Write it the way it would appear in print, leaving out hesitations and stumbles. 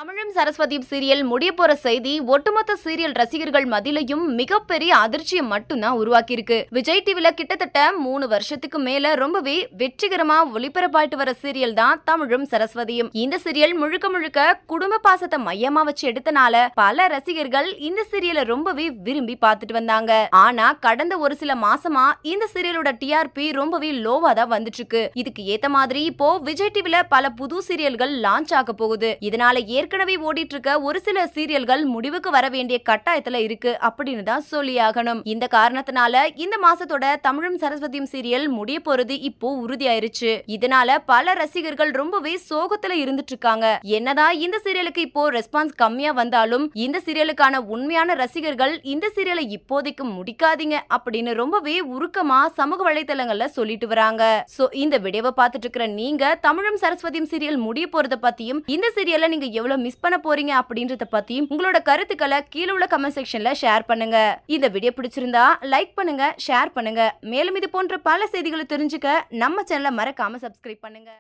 தமிழும் சரஸ்வதியும் சீரியல் முடிய போற செய்தி ஒட்டுமொத்த சீரியல் ரசிகர்கள் மத்தியிலையும் மிகப்பெரிய அதிர்ச்சியை மட்டும்தான் உருவாக்கியிருக்கு. விஜய் டிவில கிட்டத்தட்ட 3 வருஷத்துக்கு மேல ரொம்பவே வெற்றிகரமா ஒளிபரப்பாயிட்டு வர சீரியல் தான் தமிழும் சரஸ்வதியும். இந்த சீரியல் முழுக்க முழுக்க குடும்ப பாசத்தை மையமா வச்சு எடுத்தனால பல ரசிகர்கள் இந்த சீரியலை ரொம்பவே விரும்பி பார்த்துட்டு வந்தாங்க. ஆனா கடந்த ஒரு சில மாசமா இந்த சீரியலோட டிஆர்பி ரொம்பவே லோவா தான் வந்துட்டு இருக்கு. இதுக்கு ஏத்த மாதிரி இப்போ விஜய் டிவில பல புது சீரியல்கள் லான்ச் ஆக போகுது. இதனால ஏற்கனவே ஓடிட்டு இருக்க ஒரு சில சீரியல்கள் முடிவுக்கு வர வேண்டிய கட்டாயத்துல இருக்கு அப்படின்னு தான் சொல்லியாகணும். இந்த காரணத்தினால இந்த மாசத்தோட தமிழும் சரஸ்வதியும் சீரியல் முடிய போறது இப்போ உறுதியாயிருச்சு. இதனால பல ரசிகர்கள் ரொம்பவே சோகத்துல இருந்துட்டு இருக்காங்க. என்னதான் இந்த சீரியலுக்கு இப்போ ரெஸ்பான்ஸ் கம்மியா வந்தாலும் இந்த சீரியலுக்கான உண்மையான ரசிகர்கள் இந்த சீரியலை இப்போதைக்கு முடிக்காதீங்க அப்படின்னு ரொம்பவே உருக்கமா சமூக வலைதளங்கள்ல சொல்லிட்டு வராங்க. சோ இந்த வீடியோவை பார்த்துட்டு இருக்கிற நீங்க தமிழும் சரஸ்வதியும் சீரியல் முடிய போறத பத்தியும் இந்த சீரியலை நீங்க எவ்வளவு மிஸ் பண்ண போறீங்க அப்படின்றத பத்தியும் உங்களோட கருத்துக்களை கீழே உள்ள கமெண்ட் செக்ஷன்ல ஷேர் பண்ணுங்க. இந்த வீடியோ பிடிச்சிருந்தா லைக் பண்ணுங்க, ஷேர் பண்ணுங்க. மேலும் இது போன்ற பல செய்திகளை தெரிஞ்சுக்க நம்ம சேனலை மறக்காம சப்ஸ்கிரைப் பண்ணுங்க.